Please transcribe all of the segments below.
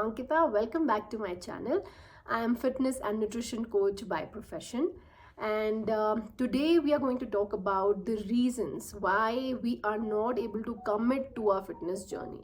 Ankita. Welcome back to my channel. I am fitness and nutrition coach by profession, and today we are going to talk about the reasons why we are not able to commit to our fitness journey.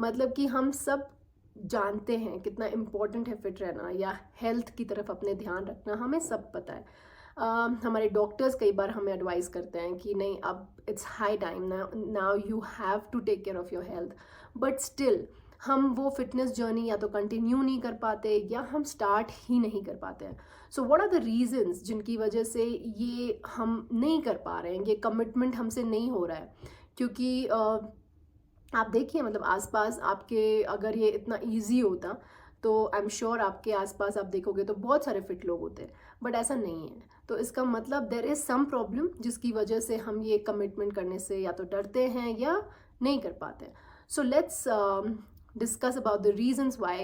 मतलब कि हम सब जानते हैं कितना important है fit रहना या हेल्थ की तरफ अपने ध्यान रखना, हमें सब पता है. हमारे डॉक्टर्स कई बार हमें एडवाइस करते हैं कि नहीं, अब it's high time now you have to take care of your health. But still हम वो फिटनेस जर्नी या तो कंटिन्यू नहीं कर पाते या हम स्टार्ट ही नहीं कर पाते हैं. So what are the reasons जिनकी वजह से ये हम नहीं कर पा रहे हैं, ये कमिटमेंट हमसे नहीं हो रहा है. क्योंकि आप देखिए, मतलब आसपास आपके अगर ये इतना इजी होता तो आई एम श्योर आपके आसपास आप देखोगे तो बहुत सारे फिट लोग होते हैं. बट ऐसा नहीं है. तो इसका मतलब देयर इज़ सम प्रॉब्लम जिसकी वजह से हम ये कमिटमेंट करने से या तो डरते हैं या नहीं कर पाते हैं. So let's discuss about the reasons why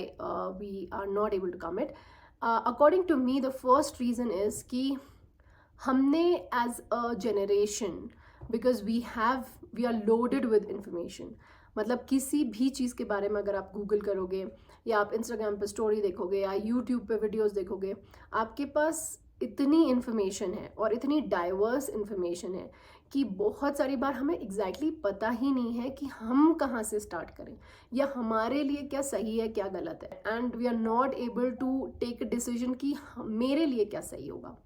we are not able to commit. According to me, the first reason is कि हमने as a generation, because we are loaded with information. मतलब किसी भी चीज़ के बारे में अगर आप गूगल करोगे या आप इंस्टाग्राम पे स्टोरी देखोगे या यूट्यूब पे वीडियोस देखोगे, आपके पास इतनी इन्फॉर्मेशन है और इतनी डाइवर्स इन्फॉर्मेशन है कि बहुत सारी बार हमें एग्जैक्टली पता ही नहीं है कि हम कहाँ से स्टार्ट करें या हमारे लिए क्या सही है क्या गलत है. And we are not able to take a decision कि मेरे लिए क्या सही होगा.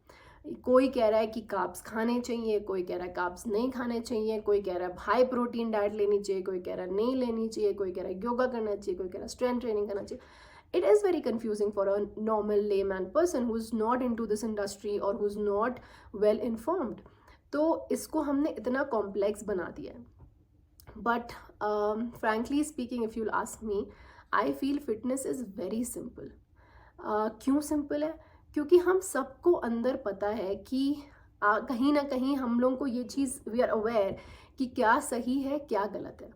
कोई कह रहा है कि कार्ब्स खाने चाहिए, कोई कह रहा है कार्ब्स नहीं खाने चाहिए, कोई कह रहा है हाई प्रोटीन डाइट लेनी चाहिए, कोई कह रहा है नहीं लेनी चाहिए, कोई कह रहा है योगा करना चाहिए, कोई कह रहा है स्ट्रेंथ ट्रेनिंग करना चाहिए. It is very confusing for a normal layman person who is not into this industry or who is not well informed. तो इसको हमने इतना कॉम्प्लेक्स बना दिया है. But frankly speaking, if you'll ask me, I feel fitness is very simple. क्यों simple है? क्योंकि हम सबको अंदर पता है कि कहीं ना कहीं हम लोगों को ये चीज़ वी आर अवेयर कि क्या सही है क्या गलत है.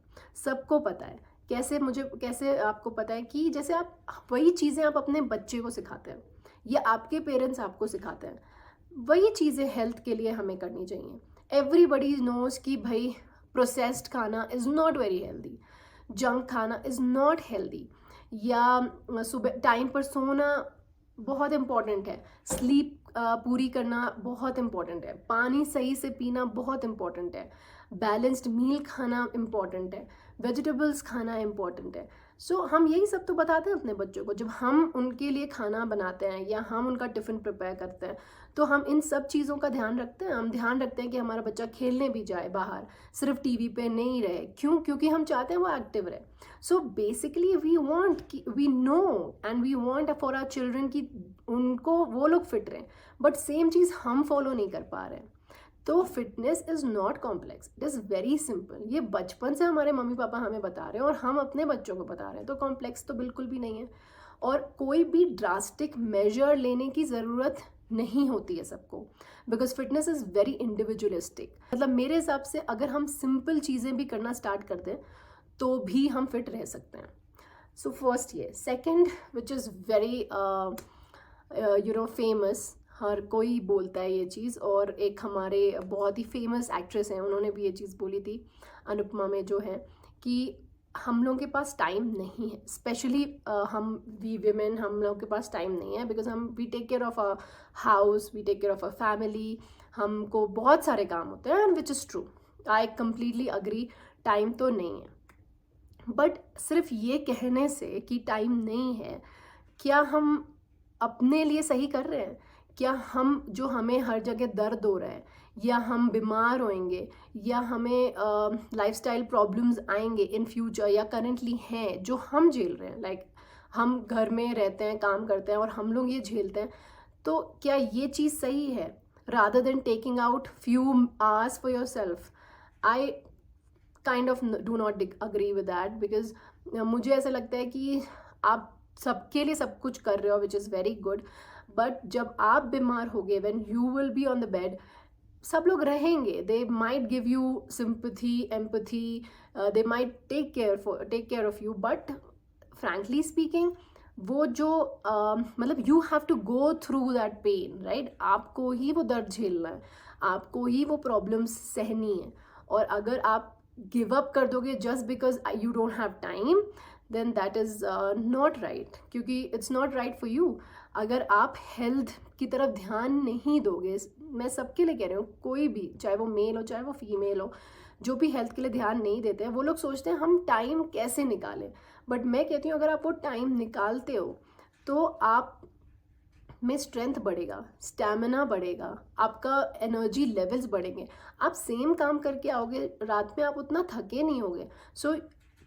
सबको पता है. कैसे आपको पता है कि जैसे आप वही चीज़ें आप अपने बच्चे को सिखाते हैं या आपके पेरेंट्स आपको सिखाते हैं, वही चीज़ें हेल्थ के लिए हमें करनी चाहिए. एवरीबडी नोज कि भाई प्रोसेस्ड खाना is not very healthy, junk खाना इज़ नॉट हेल्दी, या सुबह टाइम पर सोना बहुत इम्पॉर्टेंट है, स्लीप पूरी करना बहुत इम्पॉर्टेंट है, पानी सही से पीना बहुत इम्पॉर्टेंट है, बैलेंस्ड मील खाना इम्पॉर्टेंट है, वेजिटेबल्स खाना इम्पॉर्टेंट है. सो हम यही सब तो बताते हैं अपने बच्चों को. जब हम उनके लिए खाना बनाते हैं या हम उनका टिफ़िन प्रिपेयर करते हैं तो हम इन सब चीज़ों का ध्यान रखते हैं. हम ध्यान रखते हैं कि हमारा बच्चा खेलने भी जाए बाहर, सिर्फ टीवी पे नहीं रहे. क्यों? क्योंकि हम चाहते हैं वो एक्टिव रहे. So basically we know and we want for our children कि उनको वो लोग फिट रहें. बट सेम चीज़ हम फॉलो नहीं कर पा रहे हैं. तो fitness is not complex, it is very simple. ये बचपन से हमारे मम्मी पापा हमें बता रहे हैं और हम अपने बच्चों को बता रहे हैं. तो कॉम्प्लेक्स तो बिल्कुल भी नहीं है. और कोई भी ड्रास्टिक मेजर लेने की ज़रूरत नहीं होती है सबको, because fitness is very individualistic. मतलब मेरे हिसाब से अगर हम सिंपल चीज़ें भी करना स्टार्ट कर दें तो भी हम फिट रह सकते हैं. सो फर्स्ट ये. Second, which is very famous, हर कोई बोलता है ये चीज़, और एक हमारे बहुत ही फेमस एक्ट्रेस हैं, उन्होंने भी ये चीज़ बोली थी, अनुपमा में जो है, कि हम लोगों के पास टाइम नहीं है. स्पेशली हम वीमेन, हम लोगों के पास टाइम नहीं है because we take care of a house, we take care of a family. हमको बहुत सारे काम होते हैं, and which is true. I completely agree, time तो नहीं है. बट सिर्फ ये कहने से कि टाइम नहीं है, क्या हम अपने लिए सही कर रहे हैं? क्या हमें हर जगह दर्द हो रहा है या हम बीमार होएंगे या हमें लाइफस्टाइल प्रॉब्लम्स आएंगे इन फ्यूचर या करंटली हैं जो हम झेल रहे हैं, लाइक हम घर में रहते हैं, काम करते हैं और हम लोग ये झेलते हैं, तो क्या ये चीज़ सही है? Rather than taking out few hours for your self, I kind of do not agree with that. Because मुझे ऐसा लगता है कि आप सबके लिए सब कुछ कर रहे हो, which is very good. But जब आप बीमार होगे, when you will be on the bed, सब लोग रहेंगे, they might give you sympathy, empathy, they might take care of you. But frankly speaking, वो जो मतलब you have to go through that pain, right? आपको ही वो दर्द झेलना है, आपको ही वो प्रॉब्लम्स सहनी है. और अगर आप गिव अप कर दोगे just because you don't have time, then that is not right, क्योंकि it's not right for you. अगर आप हेल्थ की तरफ ध्यान नहीं दोगे, मैं सबके लिए कह रही हूँ, कोई भी, चाहे वो मेल हो चाहे वो फीमेल हो, जो भी हेल्थ के लिए ध्यान नहीं देते हैं, वो लोग सोचते हैं हम टाइम कैसे निकालें. बट मैं कहती हूँ अगर आप वो टाइम निकालते हो तो आप में स्ट्रेंथ बढ़ेगा, स्टैमिना बढ़ेगा, आपका एनर्जी लेवल्स बढ़ेंगे, आप सेम काम करके आओगे, रात में आप उतना थके नहीं होगे. सो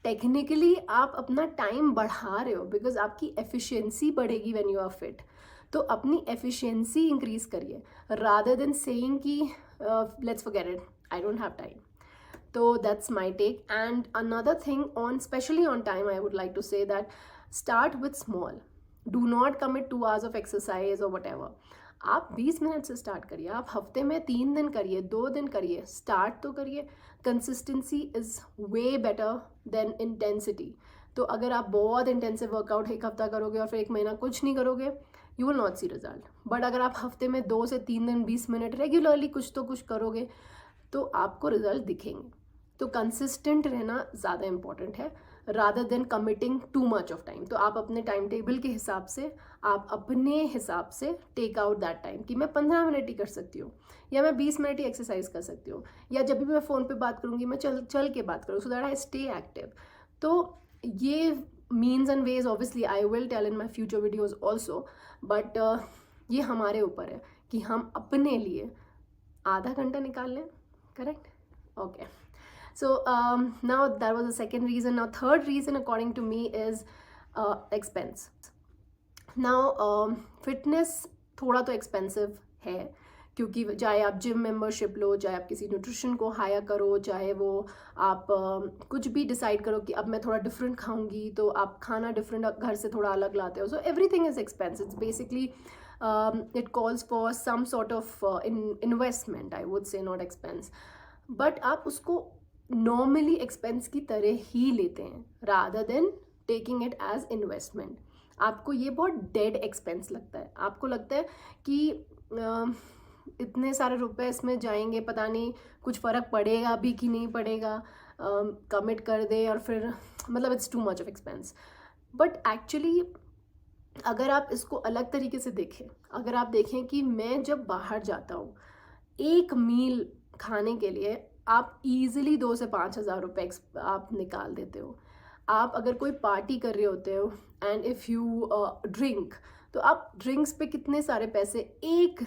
टेक्निकली आप अपना टाइम बढ़ा रहे हो, बिकॉज आपकी एफिशिएंसी बढ़ेगी व्हेन यू आर फिट. तो अपनी एफिशिएंसी इंक्रीज करिए, रादर देन सेइंग कि let's forget it, I don't have time. So that's my take. And another thing, on especially on time, I would like to say that start with small. Do not commit 2 hours of exercise or whatever. आप 20 minute से start करिए, आप हफ्ते में 3 दिन करिए, 2 दिन करिए, स्टार्ट तो करिए. Consistency is way better than intensity. तो अगर आप बहुत इंटेंसिव वर्कआउट 1 हफ्ता करोगे और फिर 1 महीना कुछ नहीं करोगे, you will not see result. But अगर आप हफ्ते में 2 से 3 दिन 20 मिनट रेगुलरली कुछ तो कुछ करोगे तो आपको रिजल्ट दिखेंगे. तो कंसिस्टेंट रहना ज़्यादा इम्पॉर्टेंट है, rather than committing too much of time. तो आप अपने टाइम टेबल के हिसाब से, आप अपने हिसाब से टेक आउट दैट टाइम कि मैं 15 मिनट ही कर सकती हूँ, या मैं 20 मिनट ही एक्सरसाइज कर सकती हूँ, या जब भी मैं फ़ोन पे बात करूँगी मैं चल के बात करूँ, so that I stay active. तो ये means and ways obviously I will tell in my future videos also, but ये हमारे ऊपर है कि हम अपने लिए आधा घंटा निकाल लें. Correct? Okay. So now that was the second reason. Now third reason according to me is expense. Now fitness थोड़ा तो expensive है, क्योंकि चाहे आप जिम मेंबरशिप लो, चाहे आप किसी न्यूट्रिशन को हायर करो, चाहे वो आप कुछ भी डिसाइड करो कि अब मैं थोड़ा डिफरेंट खाऊंगी, तो आप खाना डिफरेंट घर से थोड़ा अलग लाते हो. So everything is expense. It's basically it calls for some sort of investment, I would say, not expense. But आप उसको नॉर्मली एक्सपेंस की तरह ही लेते हैं, rather than taking it as investment. आपको ये बहुत डेड एक्सपेंस लगता है, आपको लगता है कि इतने सारे रुपए इसमें जाएंगे, पता नहीं कुछ फ़र्क पड़ेगा भी कि नहीं पड़ेगा, कमिट कर दे और फिर मतलब it's too much of expense. But actually अगर आप इसको अलग तरीके से देखें, अगर आप देखें कि मैं जब बाहर जाता हूँ, एक मील खाने के लिए आप इजीली 2 से 5 हज़ार रुपये आप निकाल देते हो. आप अगर कोई पार्टी कर रहे होते हो एंड इफ़ यू ड्रिंक, तो आप ड्रिंक्स पे कितने सारे पैसे एक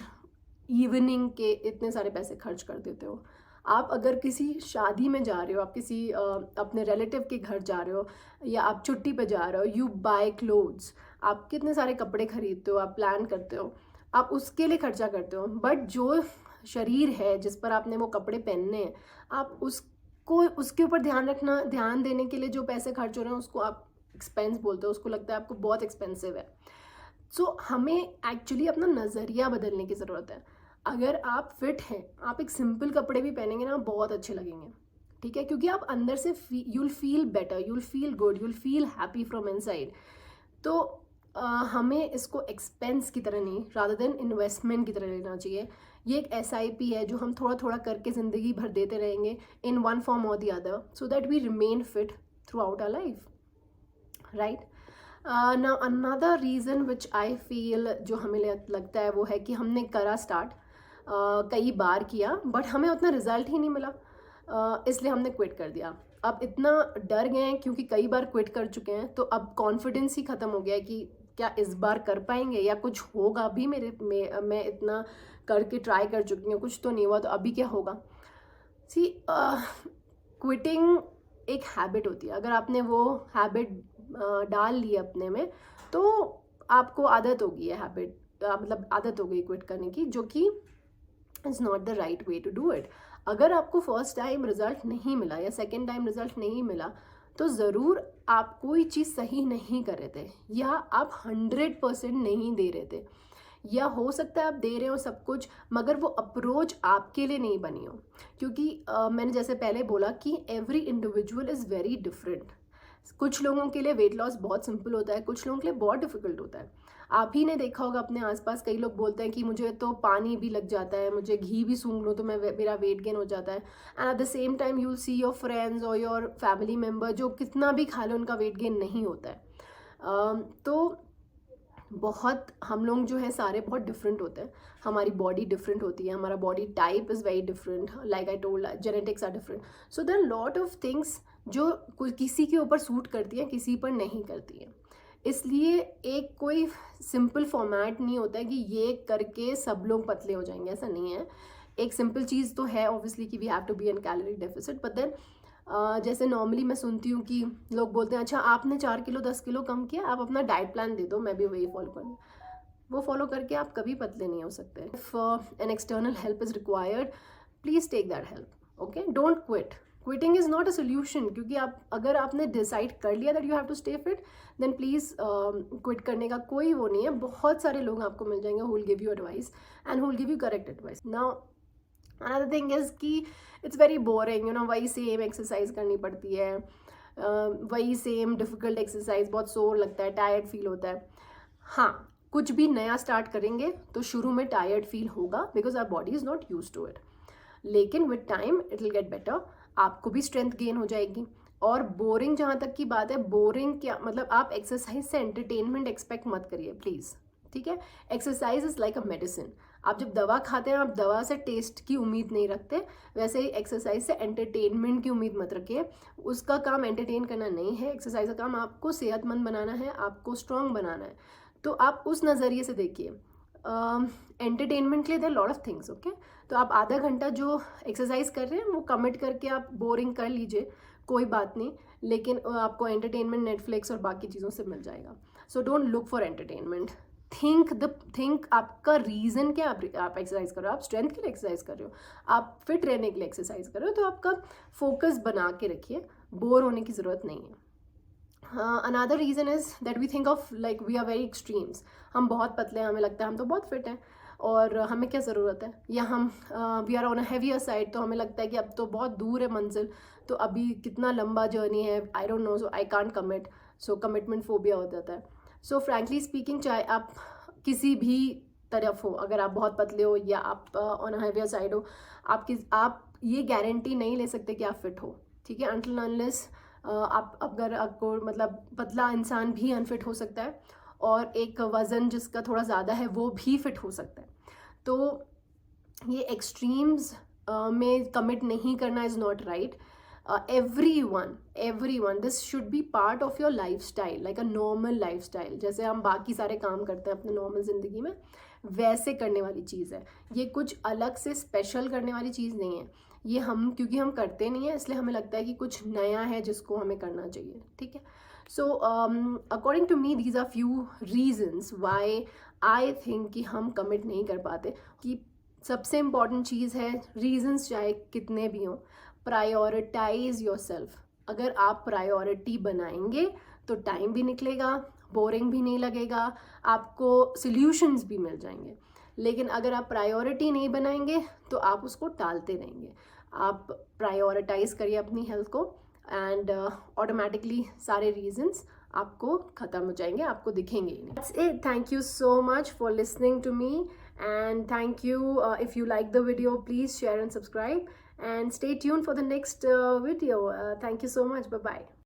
इवनिंग के इतने सारे पैसे खर्च कर देते हो. आप अगर किसी शादी में जा रहे हो, आप किसी अपने रिलेटिव के घर जा रहे हो, या आप छुट्टी पे जा रहे हो, यू बाय क्लोथ्स, आप कितने सारे कपड़े खरीदते हो, आप प्लान करते हो, आप उसके लिए खर्चा करते हो. बट जो शरीर है जिस पर आपने वो कपड़े पहनने हैं, आप उसको, उसके ऊपर ध्यान देने के लिए जो पैसे खर्च हो रहे हैं उसको आप एक्सपेंस बोलते हो, उसको लगता है आपको बहुत एक्सपेंसिव है. सो हमें एक्चुअली अपना नज़रिया बदलने की ज़रूरत है. अगर आप फिट हैं, आप एक सिंपल कपड़े भी पहनेंगे ना, बहुत अच्छे लगेंगे, ठीक है, क्योंकि आप अंदर से you'll feel better, you'll feel good, you'll feel happy from inside. तो हमें इसको एक्सपेंस की तरह नहीं, रादर देन इन्वेस्टमेंट की तरह लेना चाहिए. ये एक SIP है जो हम थोड़ा थोड़ा करके ज़िंदगी भर देते रहेंगे इन वन फॉर्म और the other, so that we remain fit throughout our life, right. Now another reason which I feel, जो हमें लगता है वो है कि हमने करा स्टार्ट, कई बार किया बट हमें उतना रिजल्ट ही नहीं मिला, इसलिए हमने क्विट कर दिया. अब इतना डर गए हैं क्योंकि कई बार क्विट कर चुके हैं, तो अब कॉन्फिडेंस ही ख़त्म हो गया है कि क्या इस बार कर पाएंगे या कुछ होगा भी मैं इतना करके ट्राई कर चुकी हूँ, कुछ तो नहीं हुआ, तो अभी क्या होगा. सी क्विटिंग एक हैबिट होती है. अगर आपने वो हैबिट डाल ली अपने में, तो आपको आदत होगी है हैबिट, मतलब आदत हो गई क्विट करने की, जो कि is not the right way to do it. अगर आपको फर्स्ट टाइम रिजल्ट नहीं मिला या सेकेंड टाइम रिजल्ट नहीं मिला, तो ज़रूर आप कोई चीज़ सही नहीं कर रहे थे, या आप 100% नहीं दे रहे थे, या हो सकता है आप दे रहे हो सब कुछ मगर वो अप्रोच आपके लिए नहीं बनी हो. क्योंकि मैंने जैसे पहले बोला कि every individual is very different. कुछ लोगों के लिए वेट लॉस बहुत सिंपल होता है, कुछ लोगों के लिए बहुत डिफिकल्ट होता है. आप ही ने देखा होगा अपने आसपास, कई लोग बोलते हैं कि मुझे तो पानी भी लग जाता है, मुझे घी भी सूंघ लूँ तो मेरा वेट गेन हो जाता है। And at the same time you will see your friends और योर फैमिली मेम्बर जो कितना भी खा लो उनका वेट गेन नहीं होता है। तो बहुत हम लोग जो है सारे बहुत डिफरेंट होते हैं, हमारी बॉडी डिफरेंट होती है, हमारा body type is very different, like I told genetics are different. So there are lot of things जो किसी के ऊपर सूट करती हैं, किसी पर नहीं करती हैं। इसलिए एक कोई सिंपल फॉर्मेट नहीं होता है कि ये करके सब लोग पतले हो जाएंगे, ऐसा नहीं है। एक सिंपल चीज़ तो है ऑब्वियसली कि we have to be in calorie deficit, but then जैसे नॉर्मली मैं सुनती हूँ कि लोग बोलते हैं अच्छा आपने 4 किलो 10 किलो कम किया, आप अपना डाइट प्लान दे दो, मैं भी वही फॉलो करूँ। वो फॉलो करके आप कभी पतले नहीं हो सकते। If an external help is required, please take that help, okay. Don't quit, quitting is not a solution, क्योंकि अगर आपने डिसाइड कर लिया that you have to stay fit, then please quit करने का कोई वो नहीं है। बहुत सारे लोग आपको मिल जाएंगे who will give you advice and who will give you correct advice. Now another thing is कि इट्स वेरी बोरिंग, वही सेम एक्सरसाइज करनी पड़ती है, वही सेम डिफ़िकल्ट एक्सरसाइज, बहुत सोर लगता है, टायर्ड फील होता है। हाँ, कुछ भी नया स्टार्ट करेंगे तो शुरू में टायर्ड फील होगा because our body is not use to it, लेकिन with time it will get better, आपको भी स्ट्रेंथ गेन हो जाएगी। और बोरिंग जहाँ तक की बात है, बोरिंग क्या मतलब, आप एक्सरसाइज से एंटरटेनमेंट एक्सपेक्ट मत करिए प्लीज़, ठीक है। Exercise is like a medicine. आप जब दवा खाते हैं आप दवा से टेस्ट की उम्मीद नहीं रखते, वैसे ही एक्सरसाइज से एंटरटेनमेंट की उम्मीद मत रखिए। उसका काम एंटरटेन करना नहीं है, एक्सरसाइज का काम आपको सेहतमंद बनाना है, आपको स्ट्रॉन्ग बनाना है। तो आप उस नज़रिए से देखिए। एंटरटेनमेंट के लिए there lot of things, okay. तो आप आधा घंटा जो एक्सरसाइज कर रहे हैं वो कमिट करके आप बोरिंग कर लीजिए, कोई बात नहीं, लेकिन आपको एंटरटेनमेंट नेटफ्लिक्स और बाकी चीज़ों से मिल जाएगा। So don't look for entertainment, think आपका रीज़न क्या, आप एक्सरसाइज कर रहे हो, आप स्ट्रेंथ के लिए एक्सरसाइज कर रहे हो, आप फिट रहने के लिए एक्सरसाइज कर रहे हो, तो आपका फोकस बना के रखिए, बोर होने की ज़रूरत नहीं है। Another reason is that we think of like we are very extremes, हम बहुत पतले हैं, हमें लगता है हम तो बहुत फिट हैं और हमें क्या ज़रूरत है, या हम we are on a heavier side, तो हमें लगता है कि अब तो बहुत दूर है मंजिल, तो अभी कितना लंबा जर्नी है, I don't know, so I can't commit, so commitment phobia हो जाता है। सो फ्रैंकली स्पीकिंग, चाहे आप किसी भी तरफ हो, अगर आप बहुत पतले हो या आप ऑन अ हैवियर साइड हो, आप ये गारंटी नहीं ले सकते कि आप फिट हो, ठीक है। अनटिल अनलेस आप अगर आपको मतलब पतला इंसान भी अनफिट हो सकता है और एक वज़न जिसका थोड़ा ज़्यादा है वो भी फिट हो सकता है। तो ये एक्सट्रीम्स में कमिट नहीं करना is not right. everyone this should be part of your lifestyle, like a normal lifestyle, जैसे हम बाकी सारे काम करते हैं अपने नॉर्मल ज़िंदगी में, वैसे करने वाली चीज़ है ये, कुछ अलग से स्पेशल करने वाली चीज़ नहीं है ये। हम क्योंकि हम करते नहीं है इसलिए हमें लगता है कि कुछ नया है जिसको हमें करना चाहिए, ठीक है। So according to me these are few reasons why I think कि हम कमिट नहीं कर पाते। कि सबसे इम्पॉर्टेंट चीज़ है, रीजन्स चाहे कितने भी हों, प्रायोरिटाइज योर सेल्फ। अगर आप प्रायोरिटी बनाएंगे तो टाइम भी निकलेगा, बोरिंग भी नहीं लगेगा, आपको सॉल्यूशंस भी मिल जाएंगे। लेकिन अगर आप प्रायोरिटी नहीं बनाएंगे तो आप उसको टालते रहेंगे। आप प्रायोरिटाइज करिए अपनी हेल्थ को एंड ऑटोमेटिकली सारे रीजंस आपको ख़त्म हो जाएंगे, आपको दिखेंगे ही नहीं। That's it. Thank you so much for listening to me and thank you. If you like the video, please share and subscribe and stay tuned for the next video. Thank you so much. Bye bye.